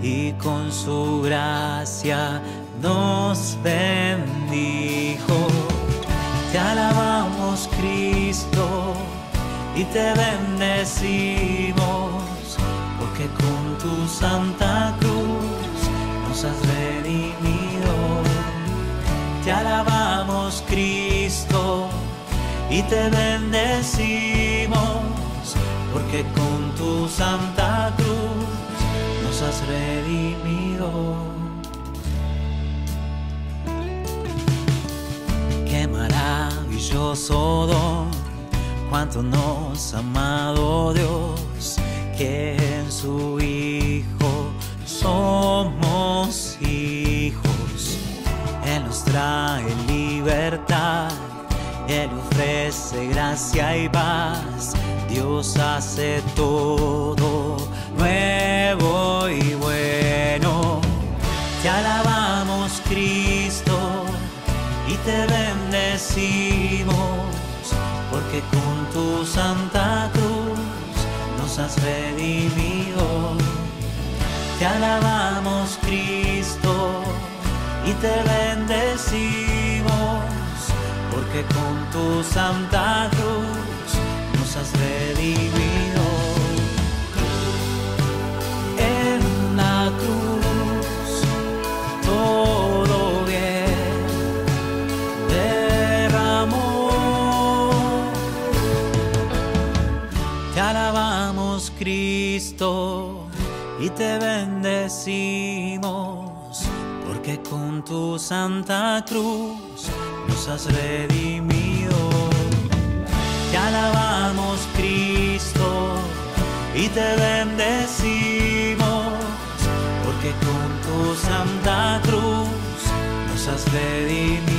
y con su gracia nos bendijo. Te alabamos, Cristo, y te bendecimos, porque con tu santa cruz nos has redimido. Te alabamos, Cristo, y te bendecimos, porque con tu santa cruz nos has redimido. Qué maravilloso don, cuánto nos ha amado Dios, que en su Hijo somos hijos. Él nos trae libertad, Él ofrece gracia y paz. Dios hace todo nuevo y bueno. Te alabamos, Cristo, y te bendecimos, porque con tu santa cruz nos has redimido. Te alabamos, Cristo, y te bendecimos, porque con tu santa cruz nos has redimido. En la cruz todo bien derramó. Te alabamos, Cristo, y te bendecimos, porque con tu santa cruz nos has redimido. Te alabamos, Cristo, y te bendecimos, porque con tu santa cruz nos has redimido.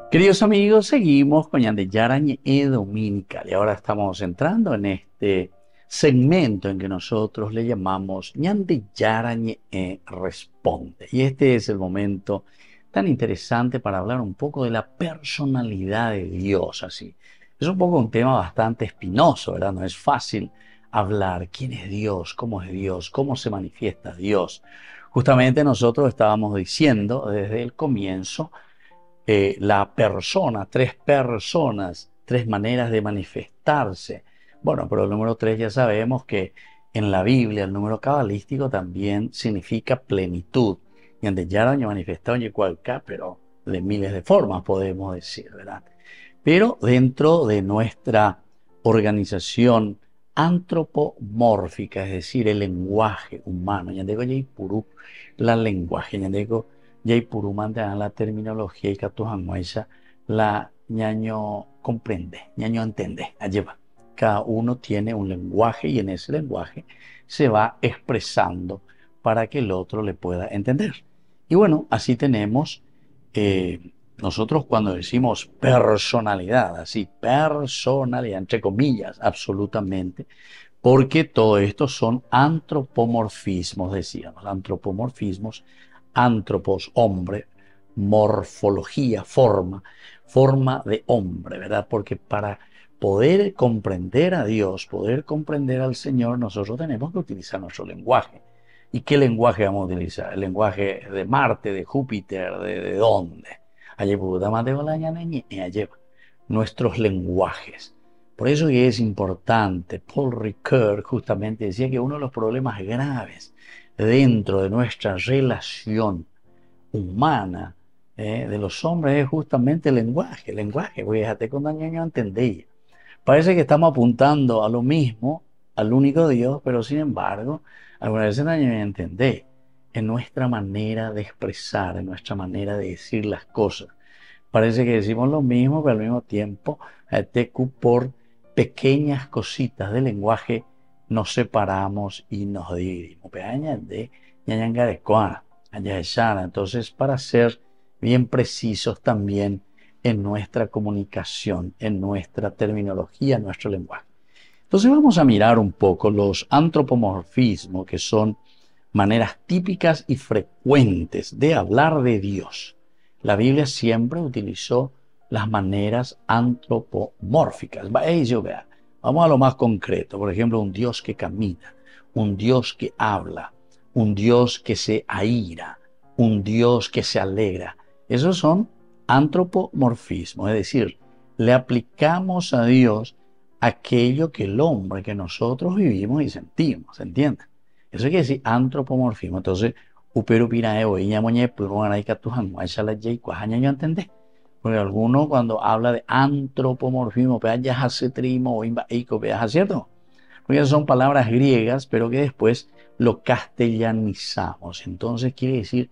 Queridos amigos, seguimos con Ñande Yarañe Dominical y ahora estamos entrando en este segmento en que nosotros le llamamos Ñande Yarañe Responde. Y este es el momento tan interesante para hablar un poco de la personalidad de Dios. Así es un poco un tema bastante espinoso, ¿verdad? No es fácil hablar quién es Dios, cómo se manifiesta Dios. Justamente nosotros estábamos diciendo desde el comienzo la persona, tres personas, tres maneras de manifestarse. Bueno, pero el número 3 ya sabemos que en la Biblia el número cabalístico también significa plenitud. Y ande Yarañe manifestado en cualquier, pero de miles de formas podemos decir, ¿verdad? Pero dentro de nuestra organización antropomórfica, es decir, el lenguaje humano, ñandego yaipurú, la lenguaje, ñandego yaipurú mandan la terminología y catujanguaisa la ñaño comprende, ñaño entiende, allí va. Cada uno tiene un lenguaje y en ese lenguaje se va expresando para que el otro le pueda entender. Y bueno, así tenemos nosotros cuando decimos personalidad, así, personalidad, entre comillas, absolutamente, porque todo esto son antropomorfismos, decíamos, antropomorfismos, antropos, hombre, morfología, forma de hombre, ¿verdad? Porque para poder comprender a Dios, poder comprender al Señor, nosotros tenemos que utilizar nuestro lenguaje. ¿Y qué lenguaje vamos a utilizar? El lenguaje de Marte, de Júpiter, ¿de dónde? Nuestros lenguajes. Por eso que es importante, Paul Ricoeur justamente decía que uno de los problemas graves dentro de nuestra relación humana de los hombres es justamente el lenguaje, porque déjate con daño entendí. Parece que estamos apuntando a lo mismo, al único Dios, pero sin embargo, algunas veces daño entendí en nuestra manera de expresar, en nuestra manera de decir las cosas. Parece que decimos lo mismo, pero al mismo tiempo, por pequeñas cositas del lenguaje nos separamos y nos dividimos. Entonces, para ser bien precisos también en nuestra comunicación, en nuestra terminología, en nuestro lenguaje. Entonces vamos a mirar un poco los antropomorfismos, que son maneras típicas y frecuentes de hablar de Dios. La Biblia siempre utilizó las maneras antropomórficas. Vamos a lo más concreto. Por ejemplo, un Dios que camina, un Dios que habla, un Dios que se aira, un Dios que se alegra. Esos son antropomorfismos, es decir, le aplicamos a Dios aquello que el hombre, que nosotros vivimos y sentimos, ¿se entiende? Eso quiere decir antropomorfismo. Entonces, porque alguno cuando habla de antropomorfismo, ¿cierto? Porque esas son palabras griegas, pero que después lo castellanizamos. Entonces quiere decir,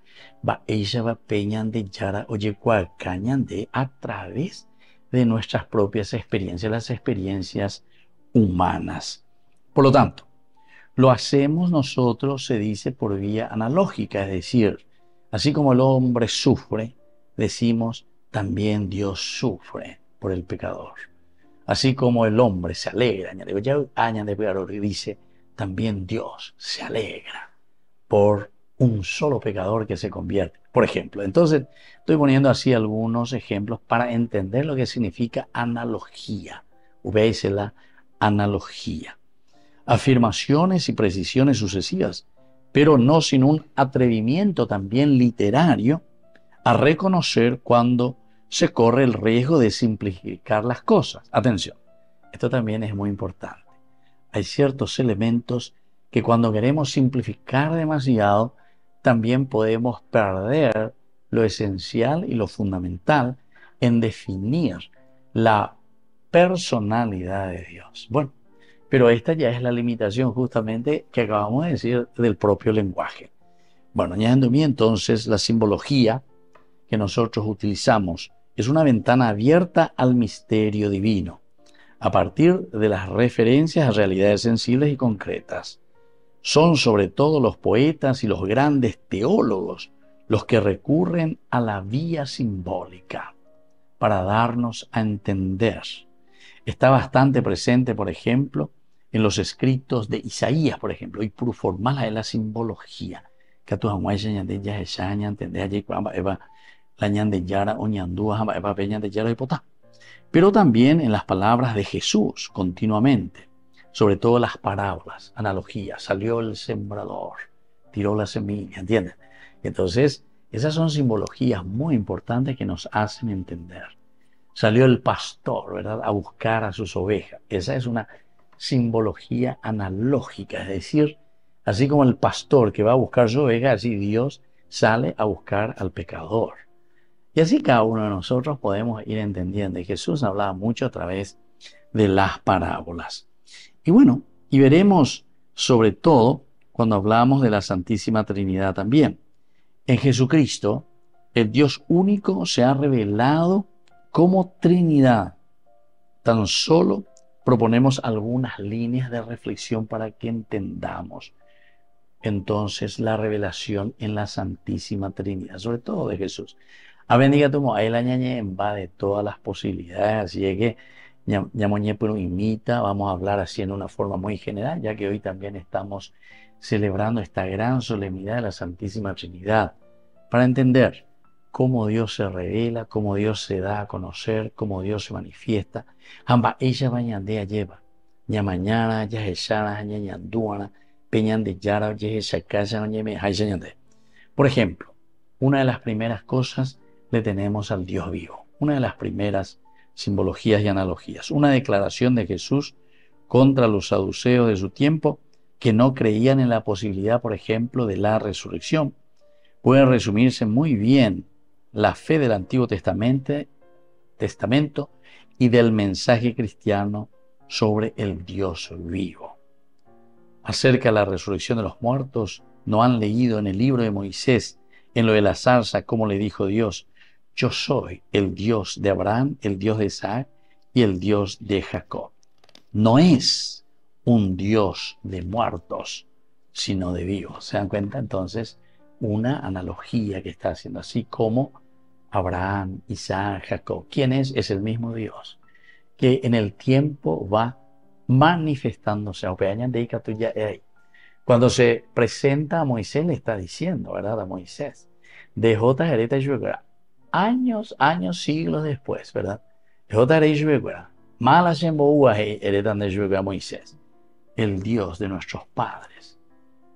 a través de nuestras propias experiencias, las experiencias humanas. Por lo tanto, lo hacemos nosotros, se dice, por vía analógica, es decir, así como el hombre sufre, decimos, también Dios sufre por el pecador. Así como el hombre se alegra, dice, también Dios se alegra por un solo pecador que se convierte. Por ejemplo, entonces estoy poniendo así algunos ejemplos para entender lo que significa analogía. Veis la analogía. Afirmaciones y precisiones sucesivas, pero no sin un atrevimiento también literario a reconocer cuando se corre el riesgo de simplificar las cosas. Atención, esto también es muy importante. Hay ciertos elementos que cuando queremos simplificar demasiado, también podemos perder lo esencial y lo fundamental en definir la personalidad de Dios. Bueno, pero esta ya es la limitación justamente que acabamos de decir del propio lenguaje. Bueno, añadiendo bien, entonces la simbología que nosotros utilizamos es una ventana abierta al misterio divino, a partir de las referencias a realidades sensibles y concretas. Son sobre todo los poetas y los grandes teólogos los que recurren a la vía simbólica para darnos a entender. Está bastante presente, por ejemplo, en los escritos de Isaías, por ejemplo, y por formar la simbología. Pero también en las palabras de Jesús continuamente, sobre todo las parábolas, analogías. Salió el sembrador, tiró la semilla, ¿entienden? Entonces, esas son simbologías muy importantes que nos hacen entender. Salió el pastor, ¿verdad?, a buscar a sus ovejas. Esa es una simbología analógica, es decir, así como el pastor que va a buscar su oveja, así Dios sale a buscar al pecador. Y así cada uno de nosotros podemos ir entendiendo. Y Jesús hablaba mucho a través de las parábolas. Y bueno, y veremos sobre todo cuando hablamos de la Santísima Trinidad también. En Jesucristo, el Dios único se ha revelado como Trinidad. Tan solo proponemos algunas líneas de reflexión para que entendamos. entonces la revelación en la Santísima Trinidad, sobre todo de Jesús. A bendiga tu ahí la ñañe de todas las posibilidades, así es que ñamoñe pero imita, vamos a hablar así en una forma muy general, ya que hoy también estamos celebrando esta gran solemnidad de la Santísima Trinidad, para entender cómo Dios se revela, cómo Dios se da a conocer, cómo Dios se manifiesta. Amba ella bañandea lleva, ña mañana, ya echara, ña ñanduana, peñan de yara, ya echacaya, ña me hayande. Por ejemplo, una de las primeras cosas le tenemos al Dios vivo, una de las primeras simbologías y analogías, una declaración de Jesús contra los saduceos de su tiempo que no creían en la posibilidad, por ejemplo, de la resurrección. Puede resumirse muy bien la fe del Antiguo Testamento y del mensaje cristiano sobre el Dios vivo. Acerca de la resurrección de los muertos, ¿no han leído en el libro de Moisés, en lo de la zarza, cómo le dijo Dios: yo soy el Dios de Abraham, el Dios de Isaac y el Dios de Jacob? No es un Dios de muertos, sino de vivos. ¿Se dan cuenta? Entonces, una analogía que está haciendo, así como Abraham, Isaac, Jacob. ¿Quién es? Es el mismo Dios, que en el tiempo va manifestándose. Cuando se presenta a Moisés, le está diciendo, ¿verdad? A Moisés, de J. Hereta Yuegura, años, siglos después, ¿verdad? De J. Hereta Yuegura, Mala Shemboua Hereta de Yuegura Moisés, el Dios de nuestros padres.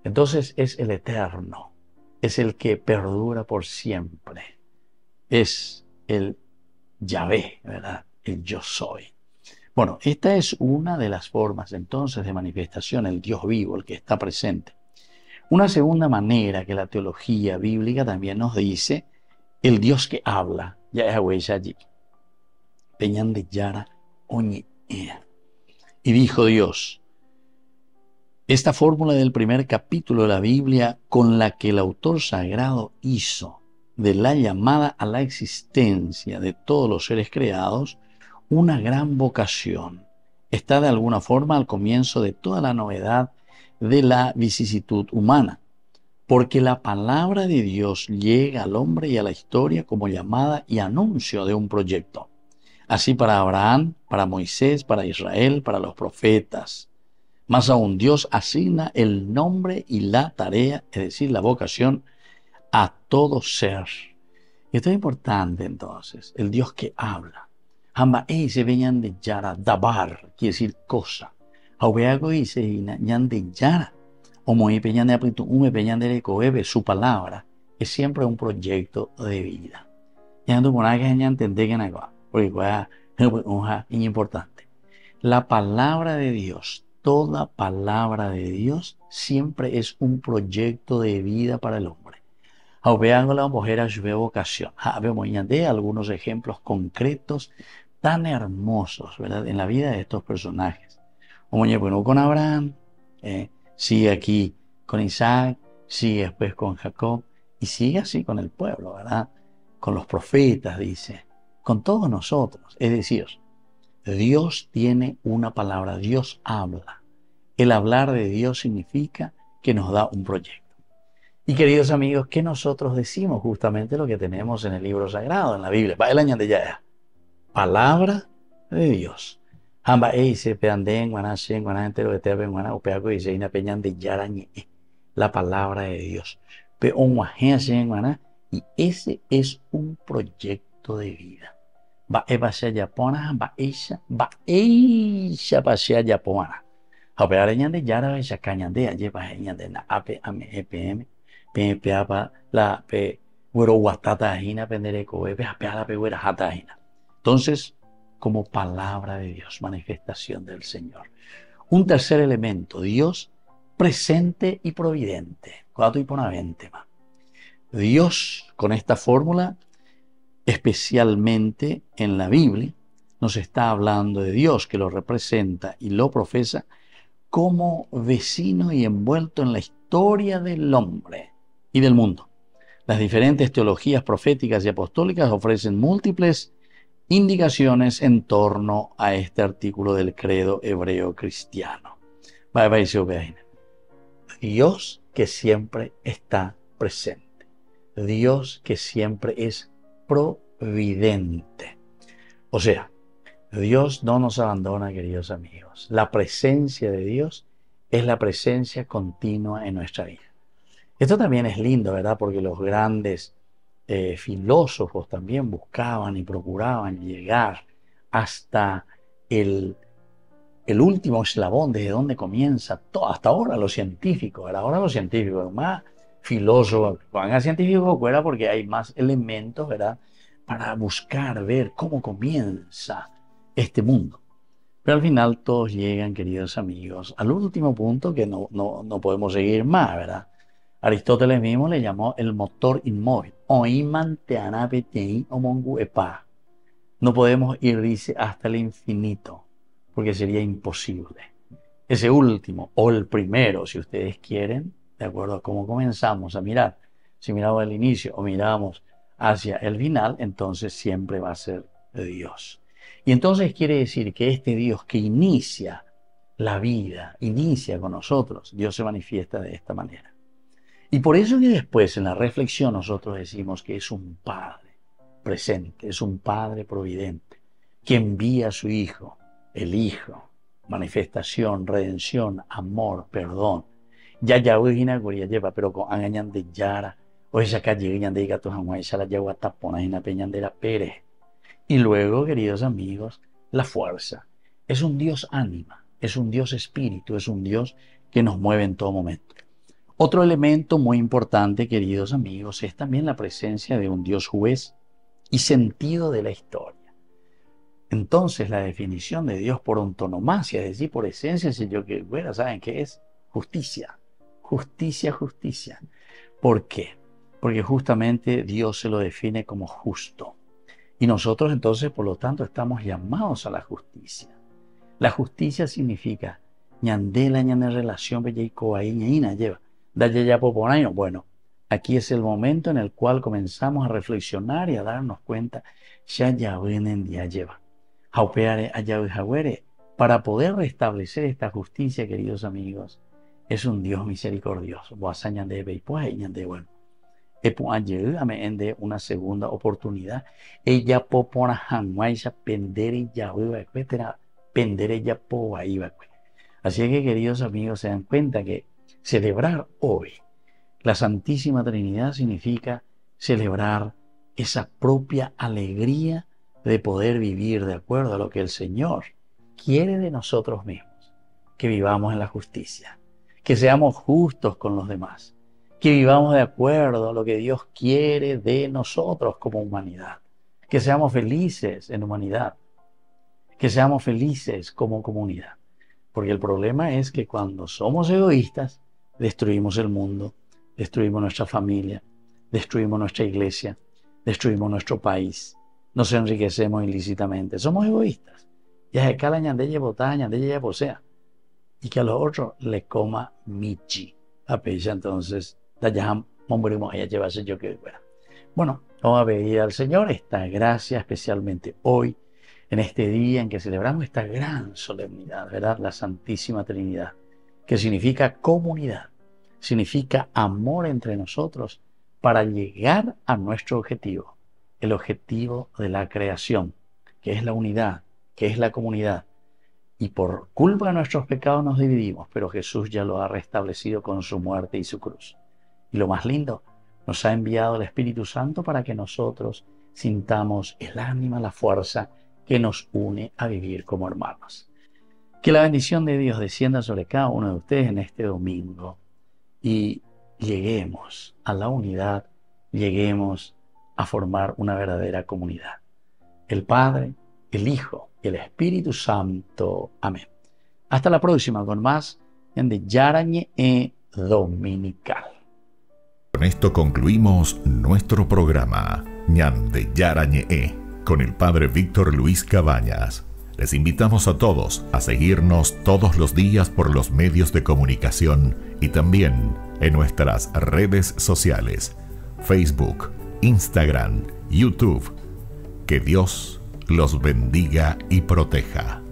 Entonces es el eterno, es el que perdura por siempre, es el Yahvé, ¿verdad? El yo soy. Bueno, esta es una de las formas entonces de manifestación, el Dios vivo, el que está presente. Una segunda manera que la teología bíblica también nos dice, el Dios que habla, ya es huella allí. Peñan de Yara Oñe. Y dijo Dios, esta fórmula del primer capítulo de la Biblia con la que el autor sagrado hizo de la llamada a la existencia de todos los seres creados una gran vocación, está de alguna forma al comienzo de toda la novedad de la vicisitud humana, porque la palabra de Dios llega al hombre y a la historia como llamada y anuncio de un proyecto. Así para Abraham, para Moisés, para Israel, para los profetas. Más aún, Dios asigna el nombre y la tarea, es decir, la vocación, a todo ser. Y esto es importante entonces, el Dios que habla. Hamba se venían de Yara, dabar, quiere decir cosa. Aubeago se ñan de Yara, o muy peñan de apritu, peñan de coebe, su palabra es siempre un proyecto de vida. Y ando por ahí que entender que no, porque es importante. La palabra de Dios, toda palabra de Dios, siempre es un proyecto de vida para el hombre. Aubeago la mujer a su vocación. Vemos algunos ejemplos concretos tan hermosos, ¿verdad?, en la vida de estos personajes. Bueno, con Abraham, sigue aquí con Isaac, sigue después con Jacob, y sigue así con el pueblo, ¿verdad? Con los profetas, dice, con todos nosotros. Es decir, Dios tiene una palabra, Dios habla. El hablar de Dios significa que nos da un proyecto. Y queridos amigos, ¿qué nosotros decimos? Justamente lo que tenemos en el libro sagrado, en la Biblia. El año de ya. Palabra de Dios. Hamba se peanden guanachen guanantero de tebe guana upeaco y seina peñan de yarañe. La palabra de Dios. Pe un guajen guana, y ese es un proyecto de vida. Va pasea yapona, va ella pasea yapona. Opeareñan de yara esa cañan de allí va de na ape ame epm pe apa la pe güero guatata hina pendereco pe apeala pe güera hata hina. Entonces, como palabra de Dios, manifestación del Señor. Un tercer elemento, Dios presente y providente. Cuatro y ponavente. Dios, con esta fórmula, especialmente en la Biblia, nos está hablando de Dios que lo representa y lo profesa como vecino y envuelto en la historia del hombre y del mundo. Las diferentes teologías proféticas y apostólicas ofrecen múltiples indicaciones en torno a este artículo del credo hebreo cristiano. Dios que siempre está presente. Dios que siempre es providente. O sea, Dios no nos abandona, queridos amigos. La presencia de Dios es la presencia continua en nuestra vida. Esto también es lindo, ¿verdad? Porque los grandes filósofos también buscaban y procuraban llegar hasta el último eslabón, desde donde comienza todo. Hasta ahora los científicos, ¿verdad? Ahora los científicos, más filósofos, van a científicos fuera porque hay más elementos, ¿verdad? Para buscar, ver cómo comienza este mundo. Pero al final todos llegan, queridos amigos, al último punto que no podemos seguir más, ¿verdad? Aristóteles mismo le llamó el motor inmóvil. No podemos ir, dice, hasta el infinito, porque sería imposible. Ese último, o el primero, si ustedes quieren, de acuerdo a cómo comenzamos a mirar. Si miramos al inicio o miramos hacia el final, entonces siempre va a ser Dios. Y entonces quiere decir que este Dios que inicia la vida, inicia con nosotros, Dios se manifiesta de esta manera. Y por eso que después en la reflexión nosotros decimos que es un Padre presente, es un Padre providente, que envía a su Hijo, el Hijo, manifestación, redención, amor, perdón. Ya lleva, pero con angañan de yara, o esa calle de gatos esa la lleva tapona en la peñandera Pérez. Y luego, queridos amigos, la fuerza. Es un Dios ánima, es un Dios espíritu, es un Dios que nos mueve en todo momento. Otro elemento muy importante, queridos amigos, es también la presencia de un Dios juez y sentido de la historia. Entonces, la definición de Dios por antonomasia, es decir, por esencia, si yo que, bueno, ¿saben qué es? Justicia. Justicia, justicia. ¿Por qué? Porque justamente Dios se lo define como justo. Y nosotros entonces, por lo tanto, estamos llamados a la justicia. La justicia significa ñandela, ñane relación, ahí ñaina lleva. Bueno, aquí es el momento en el cual comenzamos a reflexionar y a darnos cuenta para poder restablecer esta justicia, queridos amigos. Es un Dios misericordioso. Bueno, de una segunda oportunidad. Ella popona hanguaisa pendere ya etcétera, pendere ya po ahí. Así que, queridos amigos, se dan cuenta que celebrar hoy la Santísima Trinidad significa celebrar esa propia alegría de poder vivir de acuerdo a lo que el Señor quiere de nosotros mismos, que vivamos en la justicia, que seamos justos con los demás, que vivamos de acuerdo a lo que Dios quiere de nosotros como humanidad, que seamos felices en humanidad, que seamos felices como comunidad. Porque el problema es que cuando somos egoístas, destruimos el mundo, destruimos nuestra familia, destruimos nuestra iglesia, destruimos nuestro país, nos enriquecemos ilícitamente. Somos egoístas. Ya se cala ñandella botada, ñandella posea. Y que a los otros le coma michi. A pecha, entonces, ya moriremos allá llevarse yo que fuera. Bueno, vamos a pedir al Señor esta gracia, especialmente hoy, en este día en que celebramos esta gran solemnidad, ¿verdad? La Santísima Trinidad, que significa comunidad, significa amor entre nosotros para llegar a nuestro objetivo, el objetivo de la creación, que es la unidad, que es la comunidad. Y por culpa de nuestros pecados nos dividimos, pero Jesús ya lo ha restablecido con su muerte y su cruz. Y lo más lindo, nos ha enviado el Espíritu Santo para que nosotros sintamos el ánimo, la fuerza que nos une a vivir como hermanos. Que la bendición de Dios descienda sobre cada uno de ustedes en este domingo y lleguemos a la unidad, lleguemos a formar una verdadera comunidad. El Padre, el Hijo y el Espíritu Santo. Amén. Hasta la próxima con más de Yarañe Dominical. Con esto concluimos nuestro programa Ñande Yarañe con el Padre Víctor Luis Cabañas. Les invitamos a todos a seguirnos todos los días por los medios de comunicación y también en nuestras redes sociales, Facebook, Instagram, YouTube. Que Dios los bendiga y proteja.